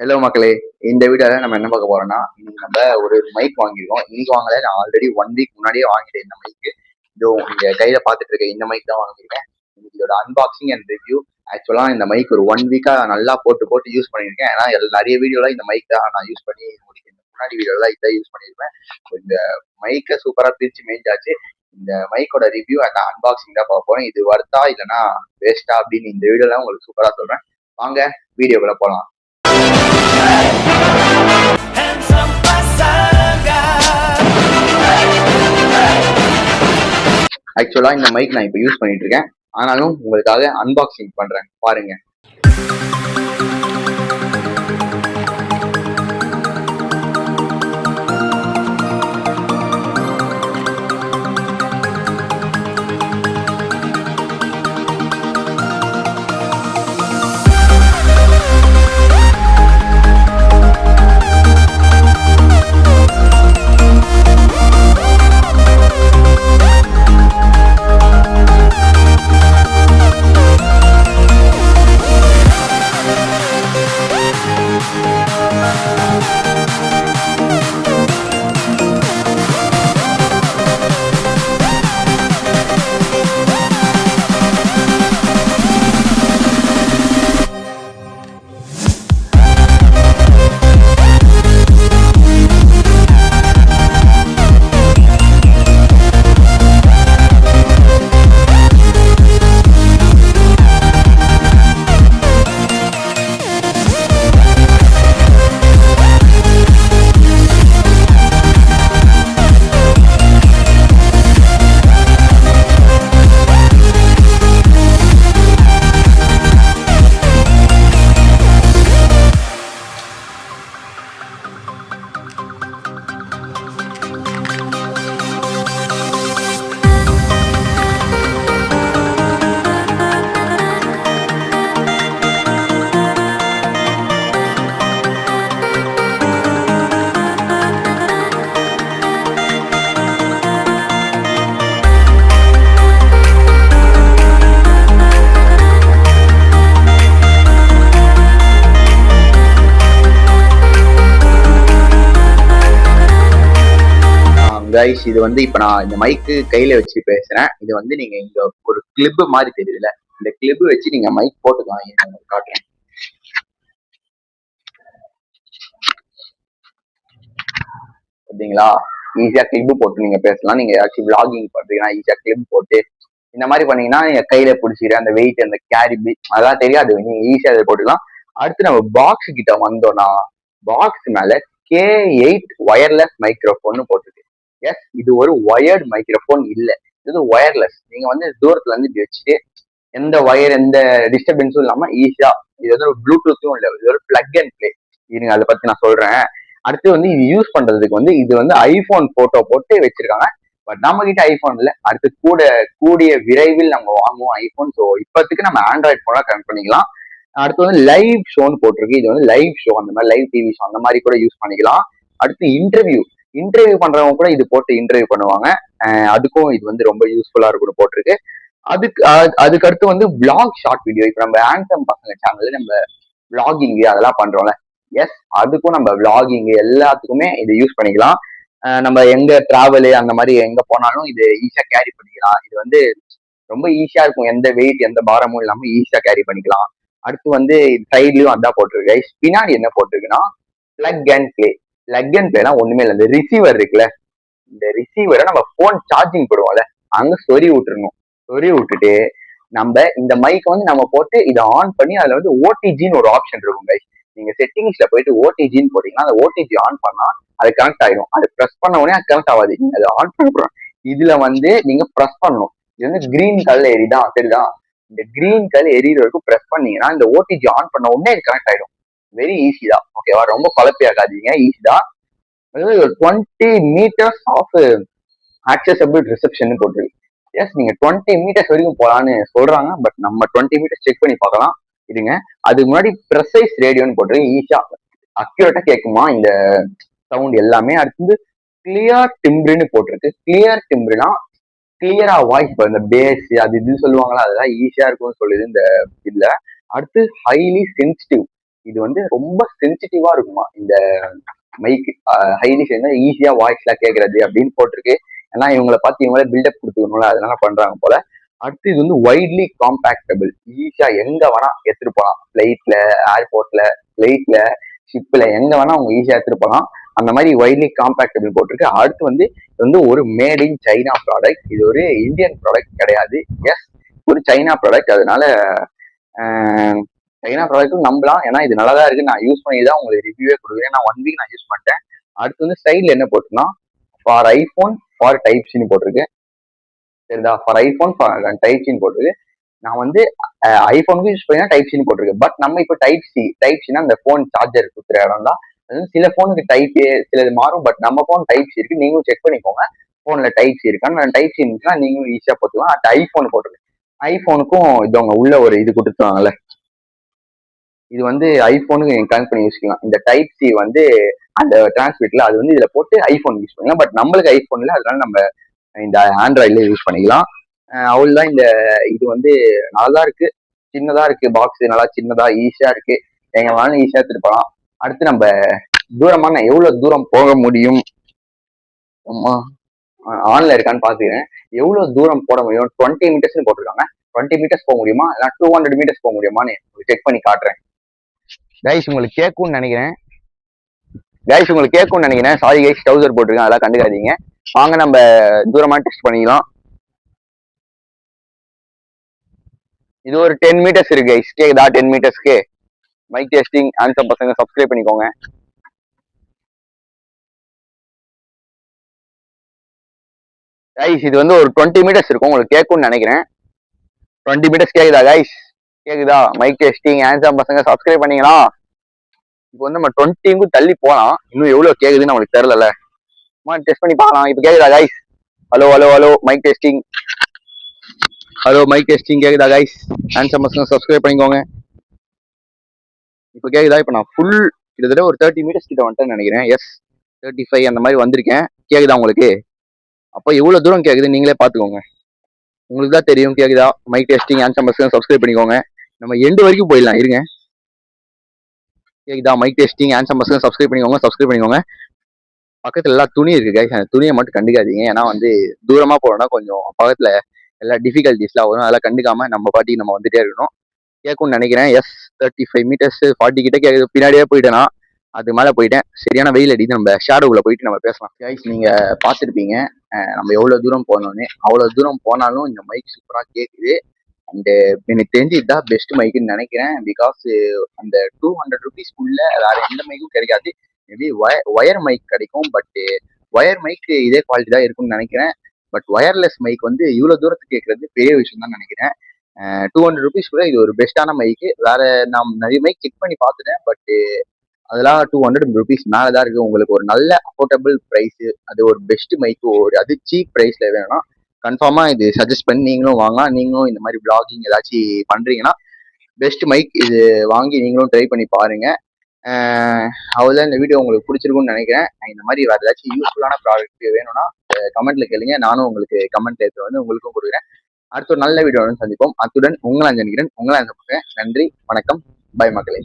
Hello மக்களே, இந்த வீடியோல நம்ம என்ன பார்க்க போறோம்னா, இன்னைக்கு நம்ம ஒரு மைக் வாங்கியிருக்கோம். இன்னைக்கு வாங்கல, நான் ஆல்ரெடி 1 வீக் முன்னாடியே வாங்கிட்டேன் இந்த மைக்கு. இதோ நீங்க கையில பார்த்துட்டு இருக்க இந்த மைக் தான் வாங்கியிருக்கேன். இதோட அன்பாக்சிங் அண்ட் ரிவ்யூ. ஆக்சுவலா இந்த மைக் ஒரு 1 வீக்கா நல்லா போட்டு யூஸ் பண்ணியிருக்கேன். ஏன்னா நிறைய வீடியோல இந்த மைக் தான் நான் யூஸ் பண்ணி முடிக்கிறேன். முன்னாடி வீடியோல இதான் யூஸ் பண்ணியிருப்பேன். இந்த மைக்கை சூப்பரா பிரிச்சு மேய்ஞ்சாச்சு. இந்த மைக்கோட ரிவ்யூ அண்ட் அன்பாக்சிங் தான் பார்க்க போறேன். இது வர்த்தா இல்லைன்னா வேஸ்டா அப்படின்னு இந்த வீடியோல உங்களுக்கு சூப்பரா சொல்றேன். வாங்க வீடியோக்குள்ள போலாம். ஆக்சுவலா இந்த மைக் நான் இப்ப யூஸ் பண்ணிட்டு இருக்கேன். ஆனாலும் உங்களுக்காக அன்பாக்சிங் பண்றேன், பாருங்க. கைஸ், இது வந்து இப்ப நான் இந்த மைக்கு கையில வச்சு பேசுறேன். இது வந்து நீங்க இங்க ஒரு கிளிப் மாதிரி தெரியுதுல, இந்த கிளிப் வச்சு நீங்க மைக் போட்டுக்கலாம். காட்டுறேன், பார்த்தீங்களா? ஈஸியா கிளிப் போட்டு நீங்க பேசலாம். நீங்க ஏதாச்சும் விளாகிங் பண்றீங்கன்னா ஈஸியா கிளிப் போட்டு இந்த மாதிரி பண்ணீங்கன்னா நீங்க கையில பிடிச்சிக்கிற அந்த வெயிட், அந்த கேரி அதெல்லாம் தெரியாது, நீங்க ஈஸியா அதை போட்டுக்கலாம். அடுத்து நம்ம பாக்ஸ் கிட்ட வந்தோம்னா, பாக்ஸ் மேல K8 ஒயர்லெஸ் மைக்ரோஃபோன் போட்டுருக்கு. எஸ், இது ஒரு ஒயர்டு மைக்ரோஃபோன் இல்ல, இது ஒயர்லெஸ். நீங்க வந்து தூரத்துல இருந்து இப்படி வச்சுட்டு எந்த ஒயர் எந்த டிஸ்டர்பன்ஸும் இல்லாம ஈஸியா, இது வந்து ஒரு ப்ளூடூத்தும் இல்ல, இது ஒரு பிளக் அண்ட் பிளே. இருங்க, அதை பத்தி நான் சொல்றேன். அடுத்து வந்து இது யூஸ் பண்றதுக்கு வந்து இது வந்து ஐபோன் போட்டோ போட்டு வச்சிருக்காங்க. பட் நம்ம கிட்ட ஐபோன் இல்ல. அடுத்து கூடிய விரைவில் நம்ம வாங்குவோம் ஐபோன். ஸோ இப்போதைக்கு நம்ம ஆண்ட்ராய்ட் போனா கனெக்ட் பண்ணிக்கலாம். அடுத்து வந்து லைவ் ஷோன்னு போட்டிருக்கு. இது வந்து லைவ் ஷோ, அந்த மாதிரி லைவ் டிவி ஷோ அந்த மாதிரி கூட யூஸ் பண்ணிக்கலாம். அடுத்து இன்டர்வியூ பண்றவங்க கூட இது போட்டு இன்டர்வியூ பண்ணுவாங்க. அதுக்கும் இது வந்து ரொம்ப யூஸ்ஃபுல்லா இருக்கும் போட்டிருக்கு. அதுக்கு அடுத்து வந்து விளாக் ஷார்ட் வீடியோ. இப்ப நம்ம ஆன்சம் பசங்க சேனல்ல நம்ம விளாகிங் அதெல்லாம் பண்றோம்ல, எஸ், அதுக்கும் நம்ம விளாகிங் எல்லாத்துக்குமே இது யூஸ் பண்ணிக்கலாம். நம்ம எங்க டிராவலு அந்த மாதிரி எங்க போனாலும் இது ஈஸியா கேரி பண்ணிக்கலாம். இது வந்து ரொம்ப ஈஸியா இருக்கும், எந்த வெயிட் எந்த பாரமும் இல்லாம ஈஸியா கேரி பண்ணிக்கலாம். அடுத்து வந்து சைட்லயும் அதான் போட்டிருக்கு. பின்னாடி என்ன போட்டிருக்குன்னா plug and play. Plug and பிளேனா ஒண்ணுமே இல்லை, இந்த ரிசீவர் இருக்குல்ல, இந்த ரிசீவரை நம்ம போன் சார்ஜிங் போடுவோம்ல, அங்க சொறி விட்டுட்டு நம்ம இந்த மைக் வந்து நம்ம போட்டு இதை ஆன் பண்ணி அதுல வந்து ஓடிஜின்னு ஒரு ஆப்ஷன் இருக்கும் கைஸ். நீங்க செட்டிங்ஸ்ல போயிட்டு ஓடிஜின்னு போட்டீங்கன்னா அந்த ஓடிஜி ஆன் பண்ணா அது கனெக்ட் ஆயிடும். அது ப்ரெஸ் பண்ண உடனே அது கனெக்ட் ஆகாது, நீங்க அதை ஆன் பண்ண இதுல வந்து நீங்க ப்ரெஸ் பண்ணணும். இது வந்து கிரீன் கலர் எரிதான், சரிதான்? இந்த கிரீன் கலர் எரியிற வரைக்கும் ப்ரெஸ் பண்ணீங்கன்னா இந்த ஓடிஜி ஆன் பண்ண உடனே இது கனெக்ட் ஆயிடும். வெரி ஈஸி தான், ஓகேவா? ரொம்ப குழப்பியாக்காதீங்க, ஈஸி தான். அதாவது 20 மீட்டர்ஸ் ஆஃப் ஆக்சசபிள் ரிசப்ஷன் போட்டிருக்கு. எஸ், நீங்க 20 மீட்டர்ஸ் வரைக்கும் போலான்னு சொல்றாங்க. பட் நம்ம 20 மீட்டர்ஸ் செக் பண்ணி பார்க்கலாம். இருங்க, அதுக்கு முன்னாடி ப்ரெசைஸ் ரேடியோன்னு போட்டிருக்கு. ஈஸியா அக்யூரேட்டா கேட்குமா இந்த சவுண்ட் எல்லாமே. அடுத்து கிளியர் டிம்பிள்னு போட்டிருக்கு. கிளியர் டிம்பிள்னா கிளியரா வாய்ஸ் இந்த பேஸ் அது இதுன்னு சொல்லுவாங்களா, அதெல்லாம் ஈஸியா இருக்கும்னு சொல்லுது இந்த இதுல. அடுத்து ஹைலி சென்சிட்டிவ். இது வந்து ரொம்ப சென்சிட்டிவா இருக்குமா இந்த மைக். ஹைலி ஈஸியா வாய்ஸ் எல்லாம் கேட்கறது அப்படின்னு போட்டிருக்கு. ஏன்னா இவங்களை பார்த்து இவங்களே பில்டப் கொடுத்துக்கணும்ல, அதனால பண்றாங்க போல. அடுத்து இது வந்து வைட்லி காம்பாக்டபிள். ஈஸியா எங்க வேணா எடுத்துட்டு போகலாம். பிளைட்ல, ஏர்போர்ட்ல, பிளைட்ல, ஷிப்ல எங்க வேணா அவங்க ஈஸியா எடுத்துட்டு போகலாம். அந்த மாதிரி வைட்லி காம்பாக்டபிள் போட்டிருக்கு. அடுத்து வந்து இது வந்து ஒரு மேட் இன் சைனா ப்ராடக்ட். இது ஒரு இந்தியன் ப்ராடக்ட் கிடையாது. எஸ், ஒரு சைனா ப்ராடக்ட். அதனால சைனா ப்ராடக்ட்டும் நம்பலாம். ஏன்னா இது நல்லா தான் இருக்கு. நான் யூஸ் பண்ணி தான் உங்களுக்கு ரிவ்யூவே கொடுக்குறேன். நான் 1 வீக் நான் யூஸ் பண்ணிட்டேன். அடுத்து வந்து சைட்ல என்ன போட்டுன்னா ஃபார் ஐபோன் ஃபார் டைப் சின்னு போட்டிருக்கு. சரிதா, ஃபார் ஐபோன் டைப் சின்னு போட்டிருக்கு. நான் வந்து ஐபோனுக்கு யூஸ் பண்ணா டைப் சின்னு போட்டிருக்கு. பட் நம்ம இப்போ டைப் சின்னா அந்த போன் சார்ஜர் குத்துற இடம் தான். சில போனுக்கு டைப் ஏ சிலது மாறும். பட் நம்ம போன் டைப் சி இருக்கு. நீங்களும் செக் பண்ணிக்கோங்க போன்ல டைப் சி இருக்கான்னு. டைப் சி இருந்துச்சுன்னா நீங்களும் ஈஸியா போட்டுக்கலாம். அது ஐபோன் போட்டிருக்கு. ஐபோனுக்கும் இது அவங்க உள்ள ஒரு இது கொடுத்துருவாங்கல்ல, இது வந்து ஐபோனுக்கு நீங்க கனெக்ட் பண்ணி யூஸ்க்கலாம். இந்த டைப் சி வந்து அந்த டிரான்ஸ்மிட்ல அது வந்து இதுல போட்டு ஐபோன் யூஸ் பண்ணலாம். பட் நம்மளுக்கு ஐபோன் இல்லை, அதனால நம்ம இந்த ஆண்ட்ராய்ட்ல யூஸ் பண்ணிக்கலாம். அவ்வளவுதான். இந்த இது வந்து நல்லா இருக்கு, சின்னதா இருக்கு. பாக்ஸ் நல்லா சின்னதா ஈஸியா இருக்கு. எங்க வேணாலும் ஈஸியா எடுத்துட்டு போகலாம். அடுத்து நம்ம தூரமான எவ்வளவு தூரம் போக முடியும் ஆன்ல இருக்கான்னு பாத்துக்கிறேன். எவ்வளவு தூரம் போட முடியும்? 20 மீட்டர்ஸ் போட்டிருக்காங்க. 20 மீட்டர்ஸ் போக முடியுமா, இல்லை 200 மீட்டர்ஸ் போக முடியுமான்னு செக் பண்ணி காட்டுறேன். கைஸ் உங்களுக்கு கேட்கும்னு நினைக்கிறேன். சாரி கைஸ், டவுசர் போட்டிருக்கேன், அதெல்லாம் கண்டுக்காதீங்க. வாங்க நம்ம தூரமா டெஸ்ட் பண்ணிக்கலாம். இது ஒரு 10 மீட்டர்ஸ் இருக்கு கைஸ். கேக்குதா? 10 மீட்டர்ஸ்க்கு மைக் டெஸ்டிங். ஆன்சர் பசங்க சப்ஸ்கிரைப் பண்ணிக்கோங்க. கைஸ் இது வந்து ஒரு 20 மீட்டர்ஸ் இருக்கும். உங்களுக்கு கேட்கும்னு நினைக்கிறேன். 20 மீட்டர்ஸ் கேக்குதா கைஸ்? கேக்குதா? Mic testing. ஆன்சர் பசங்க சப்ஸ்கிரைப் பண்ணீங்களா? இப்போ வந்து நம்ம 20க்கு தள்ளி போலாம். இன்னும் எவ்வளவு கேக்குதுன்னு நம்மளுக்கு தெரியல. டெஸ்ட் பண்ணி பார்க்கலாம். இப்போ கேக்குதா guys? Hello mic testing. Mic testing கேக்குதா கைஸ்? ஆன்சர் பசங்க சப்ஸ்கிரைப் பண்ணிக்கோங்க. இப்போ கேக்குதா? இப்போ நான் ஃபுல் கிட்டத்தட்ட ஒரு 30 மீட்டர்ஸ் கிட்ட வந்துட்டேன்னு நினைக்கிறேன். எஸ், 35 அந்த மாதிரி வந்திருக்கேன். கேக்குதா உங்களுக்கு? அப்போ எவ்வளவு தூரம் கேக்குது நீங்களே பாத்துக்கோங்க. உங்களுக்கு தான் தெரியும். கேக்குதா? Mic testing. ஆன்சர் பசங்க சப்ஸ்கிரைப் பண்ணிக்கோங்க. நம்ம எண்டு வரைக்கும் போயிடலாம். இருங்க. கேக்குதா? Mic testing. ஆன்சர் பசங்க சப்ஸ்கிரைப் பண்ணிக்கோங்க. பக்கத்துல எல்லாம் துணி இருக்கு கைஸ். அந்த துணியை மட்டும் கண்டுக்காதீங்க. ஏன்னா வந்து தூரமா போறோம்னா கொஞ்சம் பக்கத்துல எல்லா டிஃபிகல்டிஸ்லாம் வரும். அதெல்லாம் கண்டுக்காம நம்ம பாட்டி நம்ம வந்துட்டே இருக்கணும். கேட்கும்னு நினைக்கிறேன். எஸ், 35 மீட்டர்ஸ் 40 கிட்ட கேட்குது. பின்னாடியே போயிட்டேன்னா அது மேலே போயிட்டேன். சரியான வெயில் அடித்து நம்ம ஷேடோவுல போயிட்டு நம்ம பேசலாம். கைஸ் நீங்க பார்த்துருப்பீங்க நம்ம எவ்வளவு தூரம் போனோன்னு. அவ்வளவு தூரம் போனாலும் இந்த மைக் சூப்பரா கேட்குது. அண்ட் எனக்கு தெரிஞ்சு இதுதான் பெஸ்ட் மைக்குன்னு நினைக்கிறேன். பிகாஸ் அந்த 200 ருபீஸ்க்குள்ள வேற எந்த மைக்கும் கிடைக்காது. மேபி ஒயர் மைக் கிடைக்கும். பட் ஒயர் மைக் இதே குவாலிட்டி தான் இருக்கும்னு நினைக்கிறேன். பட் ஒயர்லெஸ் மைக் வந்து இவ்வளவு தூரத்துக்கு கேட்கறது பெரிய விஷயம் தான் நினைக்கிறேன். 200 ருபீஸ் கூட இது ஒரு பெஸ்டான மைக்கு. வேற நான் நிறைய மைக் செக் பண்ணி பார்த்துட்டேன். பட் அதெல்லாம் 200 ருபீஸ் மேலதான் இருக்கு. உங்களுக்கு ஒரு நல்ல அஃபோர்டபுள் ப்ரைஸ், அது ஒரு பெஸ்ட் மைக்கு, ஒரு அது சீப் ப்ரைஸ்ல வேணும்னா கன்ஃபார்மா இது சஜஸ்ட் பண்ணி நீங்களும் வாங்க. நீங்களும் இந்த மாதிரி பிளாகிங் ஏதாச்சும் பண்றீங்கன்னா பெஸ்ட் மைக் இது வாங்கி நீங்களும் ட்ரை பண்ணி பாருங்க. அவ்வளோதான். இந்த வீடியோ உங்களுக்கு பிடிச்சிருக்கும்னு நினைக்கிறேன். இந்த மாதிரி வேறு ஏதாச்சும் யூஸ்ஃபுல்லான ப்ராடக்ட் வேணும்னா கமெண்ட்ல கேளுங்க. நானும் உங்களுக்கு கமெண்ட் எடுத்து வந்து உங்களுக்கும் கொடுக்குறேன். அடுத்த ஒரு நல்ல வீடியோவுடன் சந்திப்போம். அத்துடன் உங்களை அஞ்சனிக்கிறேன். உங்களை அஞ்ச நன்றி, வணக்கம், பை மக்களே.